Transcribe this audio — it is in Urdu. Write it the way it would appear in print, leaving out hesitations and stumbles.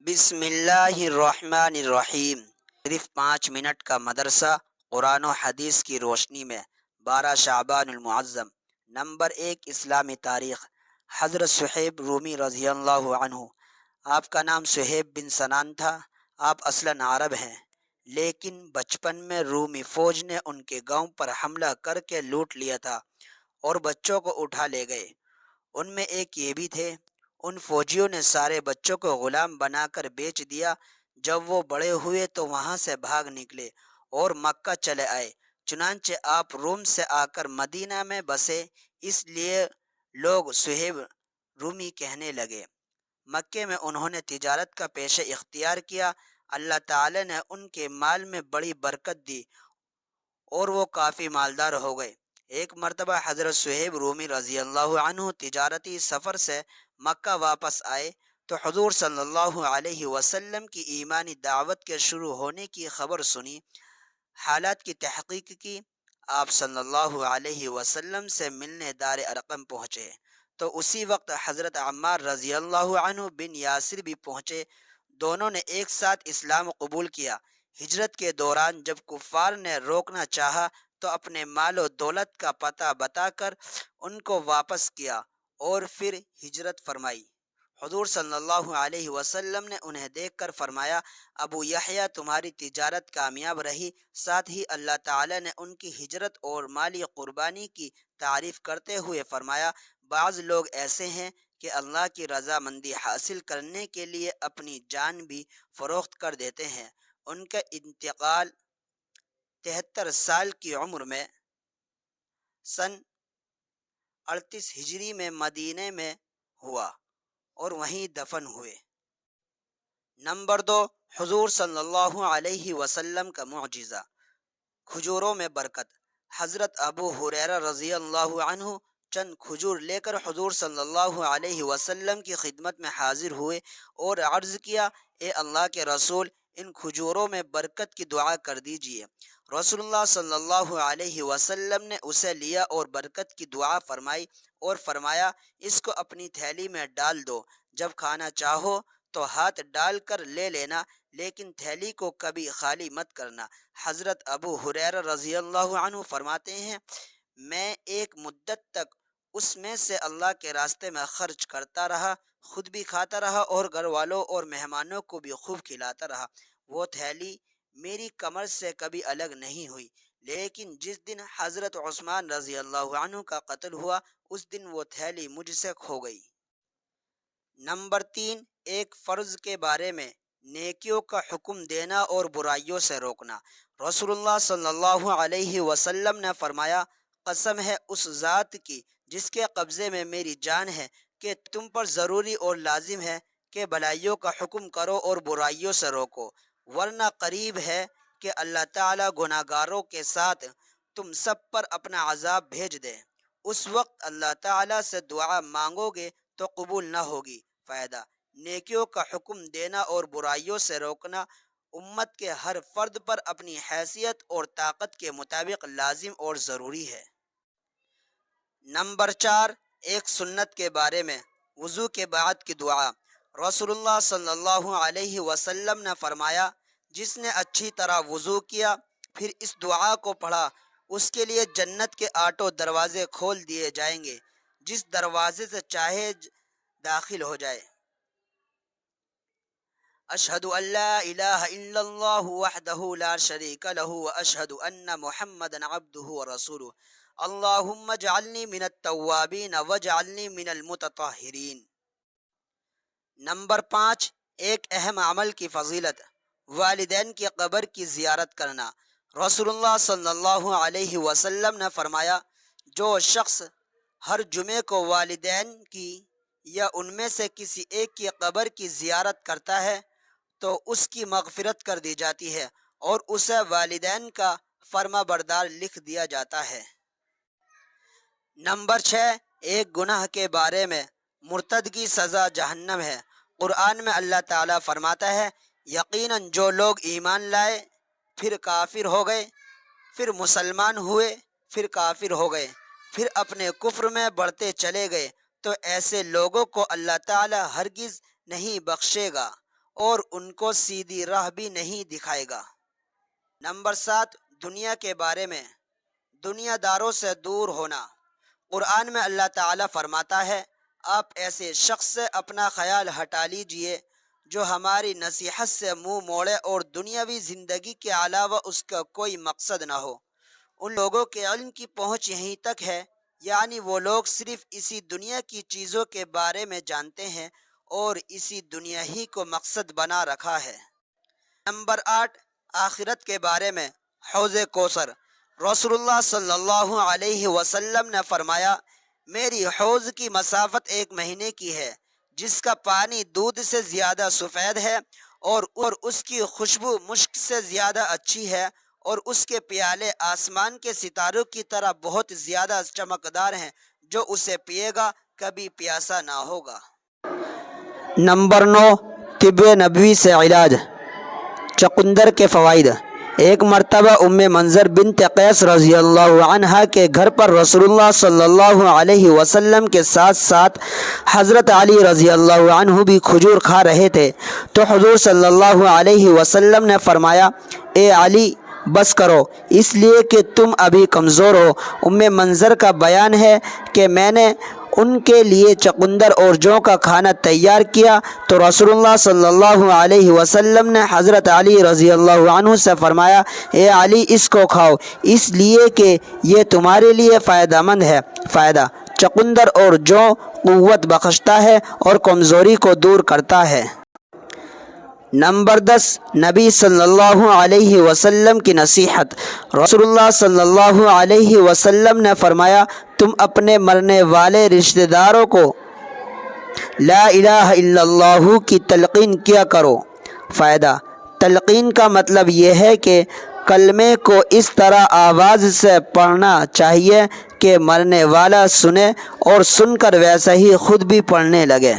بسم اللہ الرحمن الرحیم۔ صرف 5 منٹ کا مدرسہ قرآن و حدیث کی روشنی میں 12 شعبان المعظم۔ نمبر 1، اسلامی تاریخ۔ حضرت صہیب رومی رضی اللہ عنہ، آپ کا نام صہیب بن سنان تھا۔ آپ اصلاً عرب ہیں، لیکن بچپن میں رومی فوج نے ان کے گاؤں پر حملہ کر کے لوٹ لیا تھا اور بچوں کو اٹھا لے گئے۔ ان میں ایک یہ بھی تھے۔ ان فوجیوں نے سارے بچوں کو غلام بنا کر بیچ دیا۔ جب وہ بڑے ہوئے تو وہاں سے بھاگ نکلے اور مکہ چلے آئے۔ چنانچہ آپ روم سے آ کر مدینہ میں بسے، اس لیے لوگ صہیب رومی کہنے لگے۔ مکے میں انہوں نے تجارت کا پیشہ اختیار کیا۔ اللہ تعالی نے ان کے مال میں بڑی برکت دی اور وہ کافی مالدار ہو گئے۔ ایک مرتبہ حضرت صہیب رومی رضی اللہ عنہ تجارتی سفر سے مکہ واپس آئے تو حضور صلی اللہ علیہ وسلم کی ایمانی دعوت کے شروع ہونے کی خبر سنی۔ حالات کی تحقیق کی۔ آپ صلی اللہ علیہ وسلم سے ملنے دار ارقم پہنچے تو اسی وقت حضرت عمار رضی اللہ عنہ بن یاسر بھی پہنچے۔ دونوں نے ایک ساتھ اسلام قبول کیا۔ ہجرت کے دوران جب کفار نے روکنا چاہا تو اپنے مال و دولت کا پتہ بتا کر ان کو واپس کیا اور پھر ہجرت فرمائی۔ حضور صلی اللہ علیہ وسلم نے انہیں دیکھ کر فرمایا، ابو یحییٰ، تمہاری تجارت کامیاب رہی۔ ساتھ ہی اللہ تعالی نے ان کی ہجرت اور مالی قربانی کی تعریف کرتے ہوئے فرمایا، بعض لوگ ایسے ہیں کہ اللہ کی رضامندی حاصل کرنے کے لیے اپنی جان بھی فروخت کر دیتے ہیں۔ ان کا انتقال 73 سال کی عمر میں سن 38 ہجری میں مدینے میں ہوا اور وہیں دفن ہوئے۔ نمبر 2، حضور صلی اللہ علیہ وسلم کا معجزہ، کھجوروں میں برکت۔ حضرت ابو ہریرہ رضی اللہ عنہ چند کھجور لے کر حضور صلی اللہ علیہ وسلم کی خدمت میں حاضر ہوئے اور عرض کیا، اے اللہ کے رسول، ان کھجوروں میں برکت کی دعا کر دیجیے۔ رسول اللہ صلی اللہ علیہ وسلم نے اسے لیا اور برکت کی دعا فرمائی اور فرمایا، اس کو اپنی تھیلی میں ڈال دو، جب کھانا چاہو تو ہاتھ ڈال کر لے لینا، لیکن تھیلی کو کبھی خالی مت کرنا۔ حضرت ابو ہریرہ رضی اللہ عنہ فرماتے ہیں، میں ایک مدت تک اس میں سے اللہ کے راستے میں خرچ کرتا رہا، خود بھی کھاتا رہا اور گھر والوں اور مہمانوں کو بھی خوب کھلاتا رہا۔ وہ تھیلی میری کمر سے کبھی الگ نہیں ہوئی، لیکن جس دن حضرت عثمان رضی اللہ عنہ کا قتل ہوا، اس دن وہ تھیلی مجھ سے کھو گئی۔ نمبر 3، ایک فرض کے بارے میں نیکیوں کا حکم دینا اور برائیوں سے روکنا۔ رسول اللہ صلی اللہ علیہ وسلم نے فرمایا، قسم ہے اس ذات کی جس کے قبضے میں میری جان ہے کہ تم پر ضروری اور لازم ہے کہ بھلائیوں کا حکم کرو اور برائیوں سے روکو، ورنہ قریب ہے کہ اللہ تعالیٰ گناہ گاروں کے ساتھ تم سب پر اپنا عذاب بھیج دے۔ اس وقت اللہ تعالیٰ سے دعا مانگو گے تو قبول نہ ہوگی۔ فائدہ، نیکیوں کا حکم دینا اور برائیوں سے روکنا امت کے ہر فرد پر اپنی حیثیت اور طاقت کے مطابق لازم اور ضروری ہے۔ نمبر 4، ایک سنت کے بارے میں وضو کے بعد کی دعا۔ رسول اللہ صلی اللہ علیہ وسلم نے فرمایا، جس نے اچھی طرح وضو کیا پھر اس دعا کو پڑھا، اس کے لیے جنت کے 8 دروازے کھول دیے جائیں گے، جس دروازے سے چاہے داخل ہو جائے۔ اشہد ان لا الہ الا اللہ وحدہ لا شریک لہ واشہد ان محمدا عبدہ ورسولہ، اللہم اجعلنی من التوابین واجعلنی من المتطہرین۔ نمبر 5، ایک اہم عمل کی فضیلت، والدین کی قبر کی زیارت کرنا۔ رسول اللہ صلی اللہ علیہ وسلم نے فرمایا، جو شخص ہر جمعے کو والدین کی یا ان میں سے کسی ایک کی قبر کی زیارت کرتا ہے تو اس کی مغفرت کر دی جاتی ہے اور اسے والدین کا فرما بردار لکھ دیا جاتا ہے۔ نمبر 6، ایک گناہ کے بارے میں، مرتد کی سزا جہنم ہے۔ قرآن میں اللہ تعالیٰ فرماتا ہے، یقیناً جو لوگ ایمان لائے پھر کافر ہو گئے، پھر مسلمان ہوئے پھر کافر ہو گئے، پھر اپنے کفر میں بڑھتے چلے گئے تو ایسے لوگوں کو اللہ تعالیٰ ہرگز نہیں بخشے گا اور ان کو سیدھی راہ بھی نہیں دکھائے گا۔ نمبر 7، دنیا کے بارے میں دنیا داروں سے دور ہونا۔ قرآن میں اللہ تعالیٰ فرماتا ہے، آپ ایسے شخص سے اپنا خیال ہٹا لیجئے جو ہماری نصیحت سے منہ موڑے اور دنیاوی زندگی کے علاوہ اس کا کوئی مقصد نہ ہو۔ ان لوگوں کے علم کی پہنچ یہیں تک ہے، یعنی وہ لوگ صرف اسی دنیا کی چیزوں کے بارے میں جانتے ہیں اور اسی دنیا ہی کو مقصد بنا رکھا ہے۔ نمبر 8، آخرت کے بارے میں حوض کوثر۔ رسول اللہ صلی اللہ علیہ وسلم نے فرمایا، میری حوض کی مسافت 1 مہینے کی ہے، جس کا پانی دودھ سے زیادہ سفید ہے اور اس کی خوشبو مشک سے زیادہ اچھی ہے، اور اس کے پیالے آسمان کے ستاروں کی طرح بہت زیادہ چمکدار ہیں، جو اسے پیے گا کبھی پیاسا نہ ہوگا۔ نمبر 9، طب نبوی سے علاج۔ چقندر کے فوائد۔ ایک مرتبہ ام منظر بنت قیس رضی اللہ عنہا کے گھر پر رسول اللہ صلی اللہ علیہ وسلم کے ساتھ ساتھ حضرت علی رضی اللہ عنہ بھی کھجور کھا رہے تھے، تو حضور صلی اللہ علیہ وسلم نے فرمایا، اے علی بس کرو، اس لیے کہ تم ابھی کمزور ہو۔ ام منظر کا بیان ہے کہ میں نے ان کے لیے چقندر اور جو کا کھانا تیار کیا تو رسول اللہ صلی اللہ علیہ وسلم نے حضرت علی رضی اللہ عنہ سے فرمایا، اے علی اس کو کھاؤ، اس لیے کہ یہ تمہارے لیے فائدہ مند ہے۔ فائدہ: چقندر اور جو قوت بخشتا ہے اور کمزوری کو دور کرتا ہے۔ نمبر 10، نبی صلی اللہ علیہ وسلم کی نصیحت۔ رسول اللہ صلی اللہ علیہ وسلم نے فرمایا، تم اپنے مرنے والے رشتہ داروں کو لا الہ الا اللہ کی تلقین کیا کرو۔ فائدہ: تلقین کا مطلب یہ ہے کہ کلمے کو اس طرح آواز سے پڑھنا چاہیے کہ مرنے والا سنے اور سن کر ویسا ہی خود بھی پڑھنے لگے۔